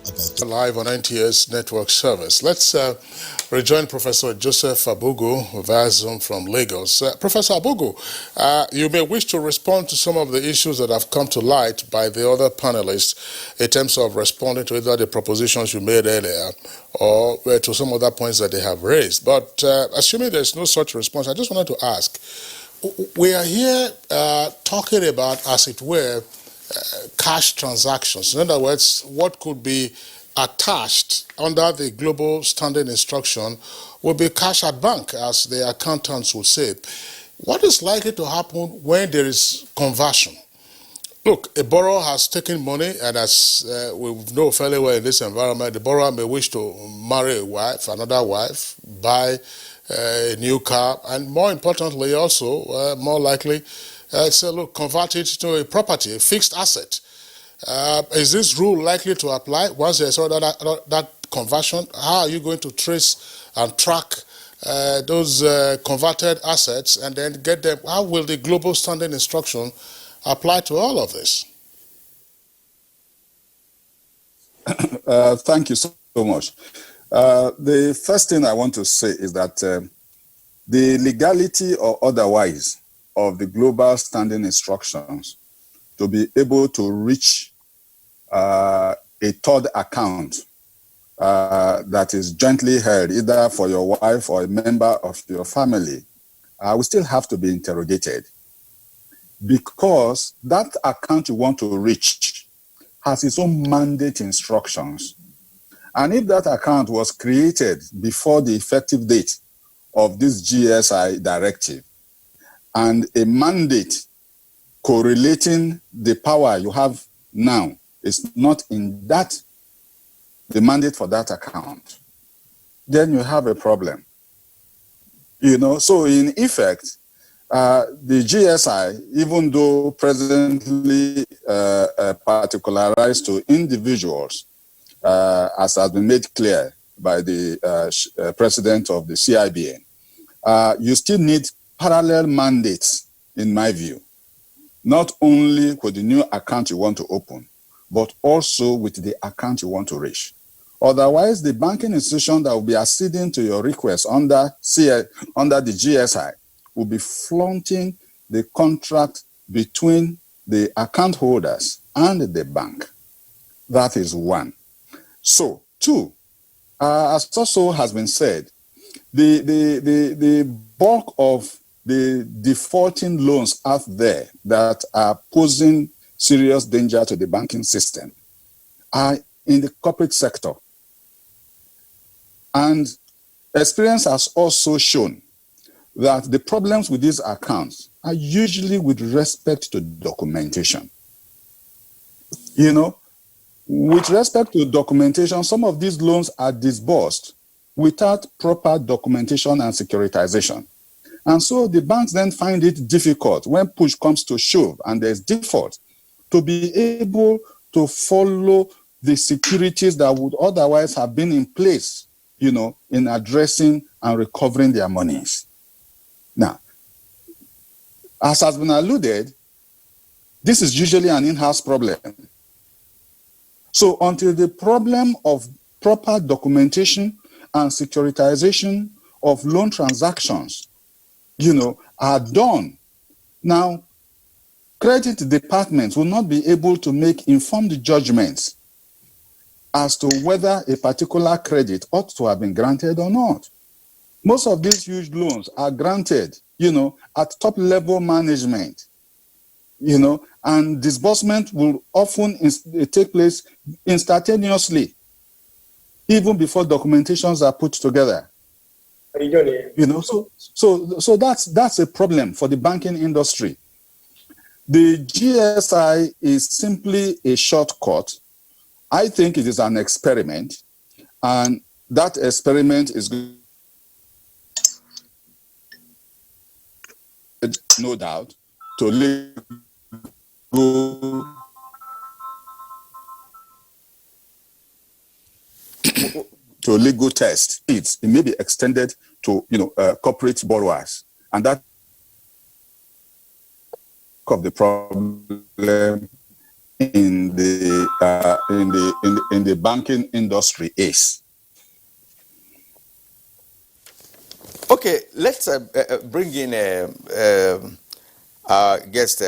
Live on NTA's network service. Let's rejoin Professor Joseph Abugu via Zoom from Lagos. Professor Abugu, you may wish to respond to some of the issues that have come to light by the other panelists in terms of responding to either the propositions you made earlier or to some other points that they have raised. But assuming there's no such response, I just wanted to ask, we are here talking about, as it were, cash transactions. In other words, what could be attached under the global standing instruction will be cash at bank, as the accountants would say. What is likely to happen when there is conversion? Look, a borrower has taken money, and as we know fairly well in this environment, the borrower may wish to marry a wife, another wife, buy a new car, and more importantly also, more likely, say, look, convert it to a property, a fixed asset. Is this rule likely to apply once there's that conversion? How are you going to trace and track those converted assets and then get them? How will the global standing instruction apply to all of this? Thank you so much. The first thing I want to say is that the legality or otherwise of the global standing instructions to be able to reach a third account that is jointly held either for your wife or a member of your family will still have to be interrogated, because that account you want to reach has its own mandate instructions. And if that account was created before the effective date of this GSI directive, and a mandate correlating the power you have now is not in the mandate for that account, then you have a problem. So in effect, the GSI, even though presently particularized to individuals, as has been made clear by the president of the CIBN, you still need parallel mandates, in my view, not only with the new account you want to open, but also with the account you want to reach. Otherwise, the banking institution that will be acceding to your request under the GSI will be flaunting the contract between the account holders and the bank. That is one. So, two, as also has been said, the bulk of the defaulting loans out there that are posing serious danger to the banking system are in the corporate sector. And experience has also shown that the problems with these accounts are usually with respect to documentation. With respect to documentation, some of these loans are disbursed without proper documentation and securitization. And so the banks then find it difficult when push comes to shove and there's default to be able to follow the securities that would otherwise have been in place, in addressing and recovering their monies. Now, as has been alluded, this is usually an in-house problem. So until the problem of proper documentation and securitization of loan transactions, are done, now credit departments will not be able to make informed judgments as to whether a particular credit ought to have been granted or not. Most of these huge loans are granted, at top level management, and disbursement will often take place instantaneously, even before documentations are put together. So that's a problem for the banking industry. The GSI is simply a shortcut. I think it is an experiment, and that experiment is good, no doubt, to legal test. It may be extended to corporate borrowers, and that of the problem in the banking industry is. Okay, let's bring in our guest,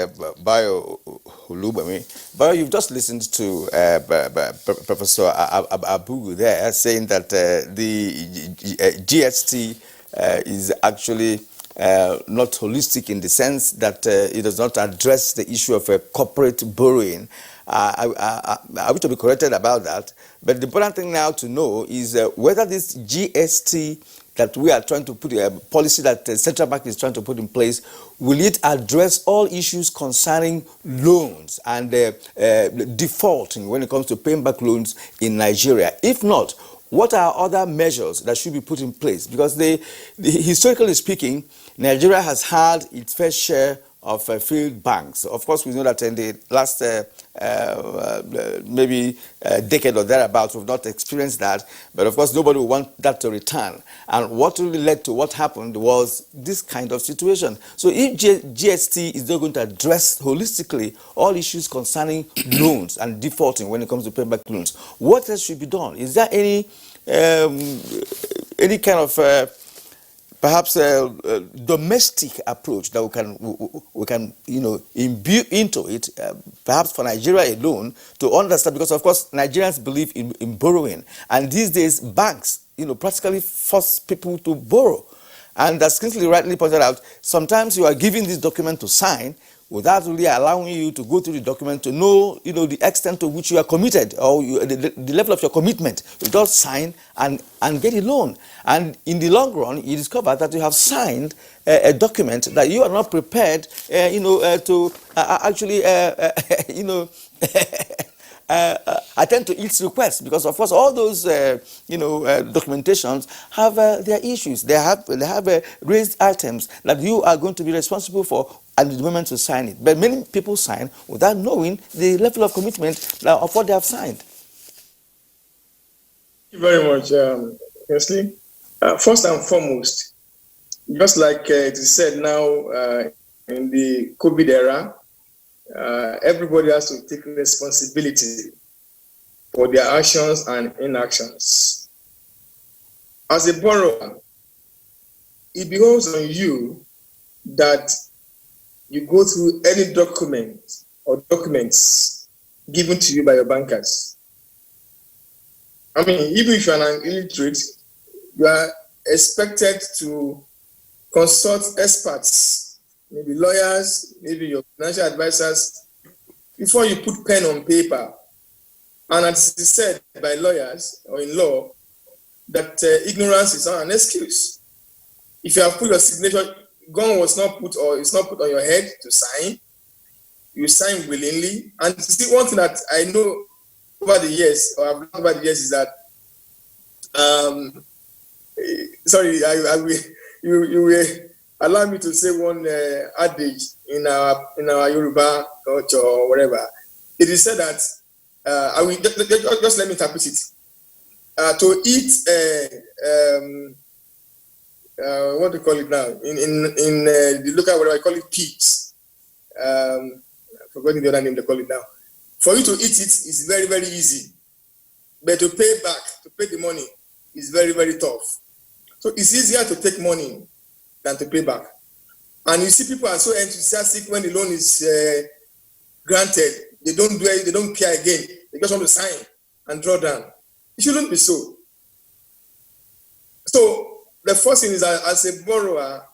Bayo Olubami. Bayo, you've just listened to Professor Abugu there saying that the GST is actually not holistic in the sense that it does not address the issue of corporate borrowing. I wish to be corrected about that. But the important thing now to know is whether this GST that we are trying to put, a policy that the central bank is trying to put in place, will it address all issues concerning loans and defaulting when it comes to paying back loans in Nigeria? If not, what are other measures that should be put in place? Because historically speaking, Nigeria has had its fair share of failed banks. Of course, we know that in the last maybe a decade or thereabouts, we've not experienced that. But of course, nobody will want that to return. And what really led to what happened was this kind of situation. So if GST is not going to address holistically all issues concerning loans and defaulting when it comes to paying back loans, what else should be done? Is there any kind of perhaps a domestic approach that we can imbue into it, perhaps for Nigeria alone, to understand, because of course Nigerians believe in borrowing, and these days banks practically force people to borrow. And as Kingsley rightly pointed out, sometimes you are given this document to sign without really allowing you to go through the document to know, the extent to which you are committed, or the level of your commitment. You just sign and get a loan. And in the long run, you discover that you have signed a document that you are not prepared, to actually, attend to its request, because of course all those documentations have their issues. They have raised items that you are going to be responsible for at the moment to sign it. But many people sign without knowing the level of commitment of what they have signed. Thank you very much, Wesley. First and foremost, just like it is said now in the COVID era, everybody has to take responsibility for their actions and inactions. As a borrower, it behoves on you that you go through any document or documents given to you by your bankers. I mean, even if you're an illiterate, you are expected to consult experts, maybe lawyers, maybe your financial advisors, before you put pen on paper. And as it is said by lawyers or in law, that ignorance is not an excuse. If you have put your signature, gun was not put, or it's not put on your head to sign, you sign willingly. And see, one thing that I know over the years, or I've learned over the years, is that, you will allow me to say one adage in our Yoruba culture or whatever. It is said that, I will just let me interpret it. To eat, what do you call it now? In the local, whatever I call it, pigs. I've forgotten the other name they call it now. For you to eat it is very, very easy. But to pay back, to pay the money, is very, very tough. So it's easier to take money than to pay back. And you see people are so enthusiastic when the loan is granted. They don't do it, they don't care again. They just want to sign and draw down. It shouldn't be so. So the first thing is that as a borrower,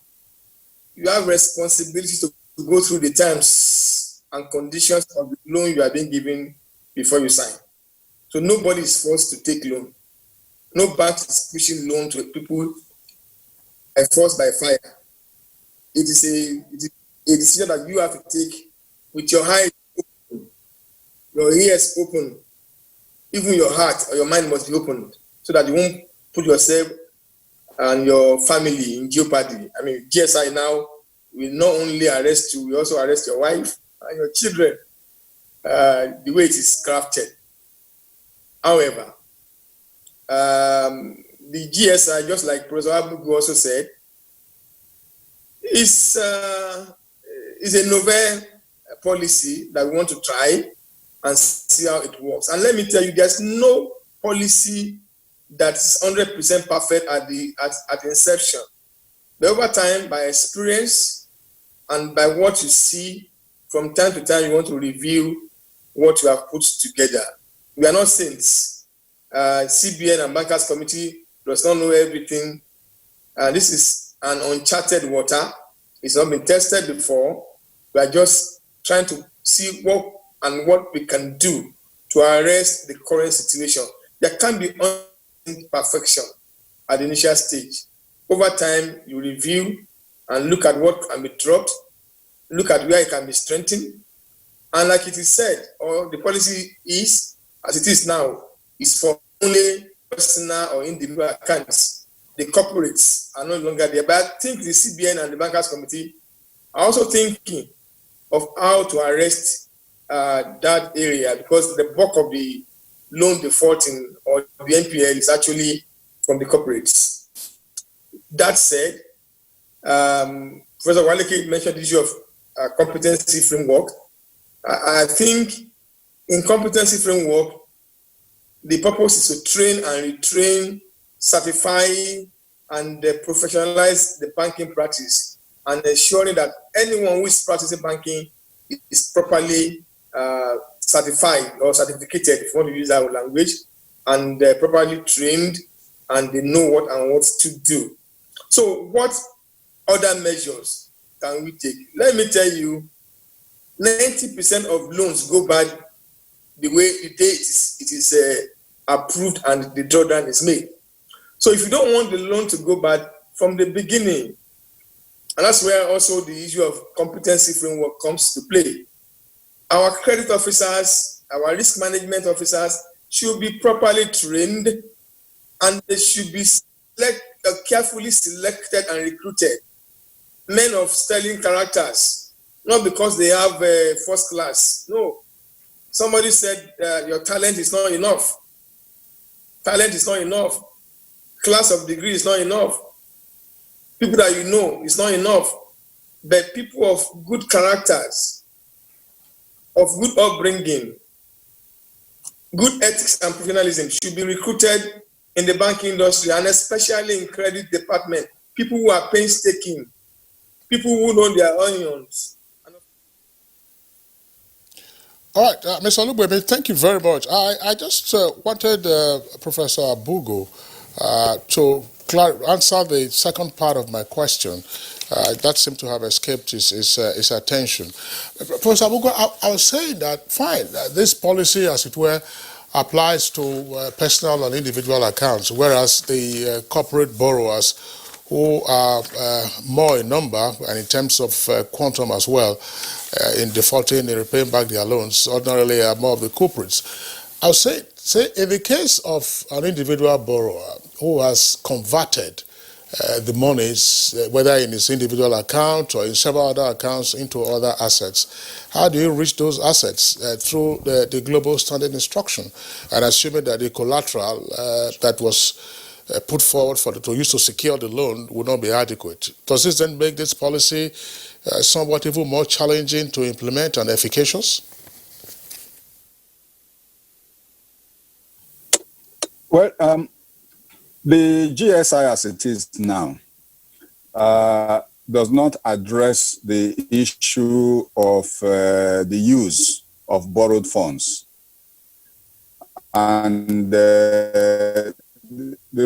you have responsibility to go through the terms and conditions of the loan you are being given before you sign. So nobody is forced to take loan. No bank is pushing loan to people by force, by fire. It is a decision that you have to take with your eyes open, your ears open, even your heart or your mind must be opened, so that you won't put yourself and your family in jeopardy. I mean, GSI now will not only arrest you, we also arrest your wife and your children, the way it is crafted. However, the GSI, just like Professor Abugu also said, is a novel policy that we want to try, and see how it works. And let me tell you, there's no policy that's 100% perfect at inception. But over time, by experience and by what you see, from time to time, you want to review what you have put together. We are not saints. CBN and Bankers Committee does not know everything. This is an uncharted water. It's not been tested before. We are just trying to see what we can do to arrest the current situation. There can be imperfection at the initial stage. Over time, you review and look at what can be dropped, look at where it can be strengthened. And like it is said, or the policy is, as it is now, is for only personal or individual accounts. The corporates are no longer there. But I think the CBN and the Bankers Committee are also thinking of how to arrest that area, because the bulk of the loan defaulting or the NPL is actually from the corporates. That said, Professor Waleke mentioned the issue of competency framework. I think in competency framework, the purpose is to train and retrain, certify, and professionalize the banking practice, and ensuring that anyone who is practicing banking is properly certified or certificated, if you want to use that language, and properly trained, and they know what and what to do. So what other measures can we take? Let me tell you, 90% of loans go bad the way it is approved and the drawdown is made. So if you don't want the loan to go bad from the beginning, and that's where also the issue of competency framework comes to play. Our credit officers, our risk management officers should be properly trained, and they should be carefully selected and recruited. Men of sterling characters, not because they have first class. No. Somebody said your talent is not enough. Talent is not enough. Class of degree is not enough. People that you know is not enough. But people of good characters, of good upbringing, good ethics and professionalism should be recruited in the banking industry, and especially in credit department. People who are painstaking, people who know their onions. All right, Mr. Olubweme, thank you very much. I just wanted Professor Abugo to answer the second part of my question. That seemed to have escaped his attention. Professor Abugo, I was saying that, fine, this policy, as it were, applies to personal and individual accounts, whereas the corporate borrowers, who are more in number and in terms of quantum as well, in defaulting and repaying back their loans, ordinarily are more of the culprits. I would say in the case of an individual borrower who has converted the monies, whether in his individual account or in several other accounts, into other assets, how do you reach those assets? Through the global standard instruction, and assuming that the collateral that was put forward to use to secure the loan would not be adequate. Does this then make this policy somewhat even more challenging to implement and efficacious? Well, the GSI as it is now does not address the issue of the use of borrowed funds. And the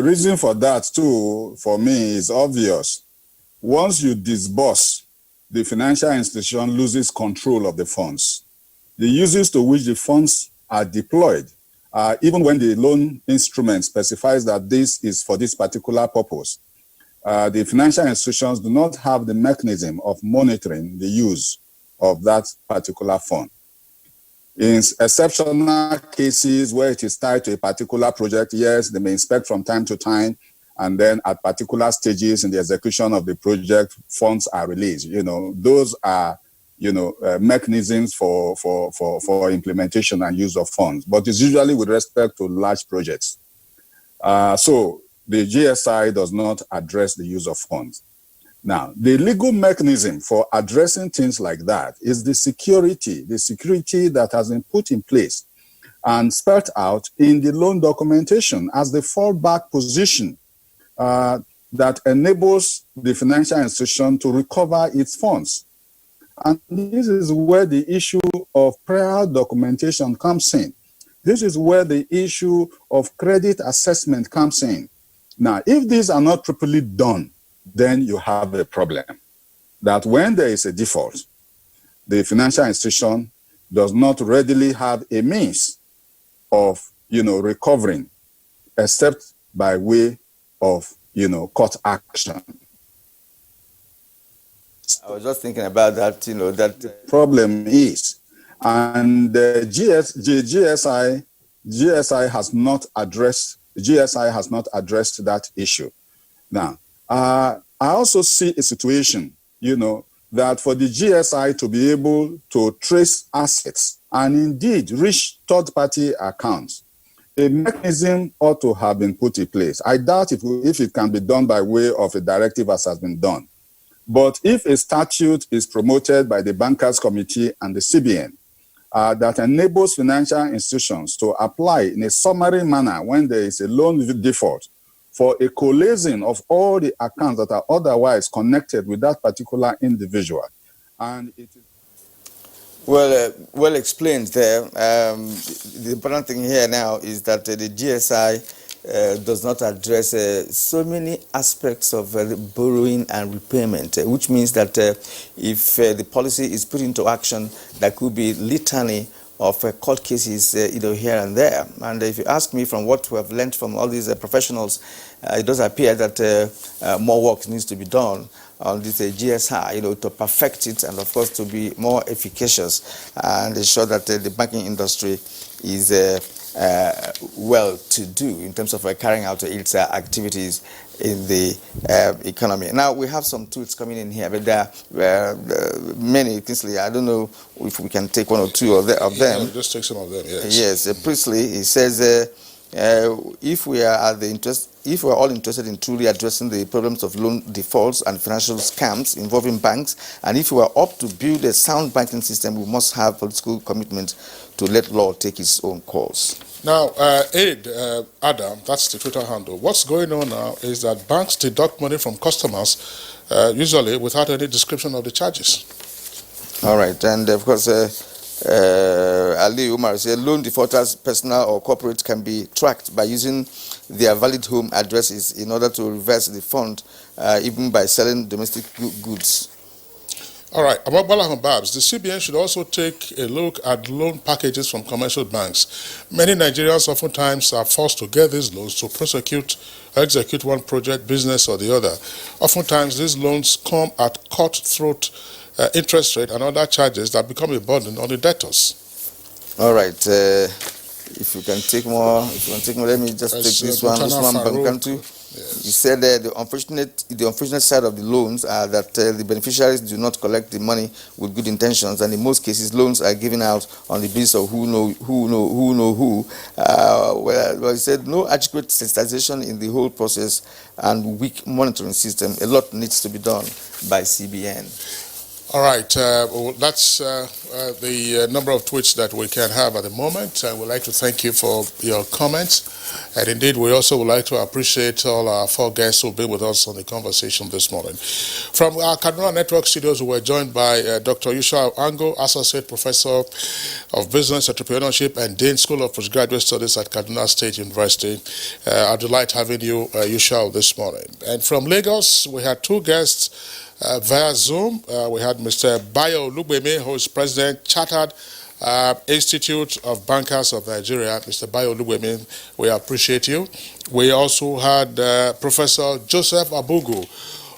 reason for that, too, for me, is obvious. Once you disburse, the financial institution loses control of the funds. The uses to which the funds are deployed, even when the loan instrument specifies that this is for this particular purpose, the financial institutions do not have the mechanism of monitoring the use of that particular fund. In exceptional cases where it is tied to a particular project, yes, they may inspect from time to time, and then at particular stages in the execution of the project, funds are released. Those are, mechanisms for implementation and use of funds, but it's usually with respect to large projects. So the GSI does not address the use of funds. Now, the legal mechanism for addressing things like that is the security that has been put in place and spelled out in the loan documentation as the fallback position that enables the financial institution to recover its funds. And this is where the issue of prior documentation comes in. This is where the issue of credit assessment comes in. Now, if these are not properly done, then you have a problem. That when there is a default, the financial institution does not readily have a means of, recovering, except by way of, court action. I was just thinking about that, that the problem is, and GSI has not addressed that issue. Now, I also see a situation, that for the GSI to be able to trace assets and indeed reach third-party accounts, a mechanism ought to have been put in place. I doubt if it can be done by way of a directive as has been done. But if a statute is promoted by the Bankers Committee and the CBN that enables financial institutions to apply in a summary manner when there is a loan default for a collating of all the accounts that are otherwise connected with that particular individual. And it is well explained there. The important thing here now is that the GSI does not address so many aspects of borrowing and repayment, which means that if the policy is put into action, there could be litany of court cases here and there. And if you ask me, from what we have learned from all these professionals, it does appear that more work needs to be done on this GSI, to perfect it and, of course, to be more efficacious and ensure that the banking industry is well to do in terms of carrying out its activities in the economy. Now, we have some tweets coming in here, but there are many. Kingsley, I don't know if we can take one or two of them. Yeah, just take some of them, yes. Yes, Priestley, he says, if we are all interested in truly addressing the problems of loan defaults and financial scams involving banks, and if we are up to build a sound banking system, we must have political commitment to let law take its own course. Now, Adam, that's the Twitter handle. What's going on now is that banks deduct money from customers, usually without any description of the charges. All right, and of course, Ali Umar said loan defaulters, personal or corporate, can be tracked by using their valid home addresses in order to reverse the fund, even by selling domestic goods. All right, about Balaham Babs, the CBN should also take a look at loan packages from commercial banks. Many Nigerians oftentimes are forced to get these loans to execute one project, business or the other. Oftentimes these loans come at cutthroat interest rate and other charges that become a burden on the debtors. All right, if you can take more, let me just take this one. Bankantu. Yes. He said the unfortunate side of the loans are that the beneficiaries do not collect the money with good intentions, and in most cases, loans are given out on the basis of who know who. Well, he said no adequate sensitization in the whole process and weak monitoring system. A lot needs to be done by CBN. All right, well, that's the number of tweets that we can have at the moment. I would like to thank you for your comments. And indeed, we also would like to appreciate all our four guests who've been with us on the conversation this morning. From our Kaduna Network studios, we were joined by Dr. Yushau Ango, Associate Professor of Business Entrepreneurship and Dean School of Postgraduate Studies at Kaduna State University. I delight having you, Yushau, this morning. And from Lagos, we had two guests via Zoom. We had Mr. Bayo Olugbemi, who is President, Chartered Institute of Bankers of Nigeria. Mr. Bayo Olugbemi, we appreciate you. We also had Professor Joseph Abugu,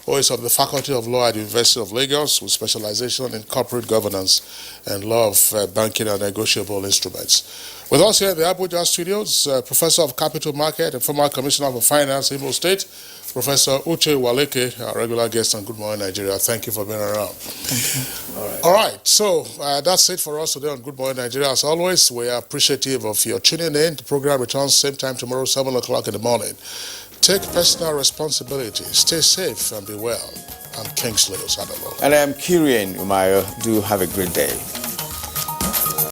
who is of the Faculty of Law at the University of Lagos with specialization in corporate governance and law of banking and negotiable instruments. With us here in the Abuja studios, Professor of Capital Market and former Commissioner for Finance, Imo State, Professor Uche Waleke, our regular guest on Good Morning Nigeria. Thank you for being around. Thank you. All right, so that's it for us today on Good Morning Nigeria. As always, we are appreciative of your tuning in. The program returns same time tomorrow, 7 o'clock in the morning. Take personal responsibility. Stay safe and be well. I'm Kingsley Osadolo. And I'm Kirian Umayo. Do have a great day.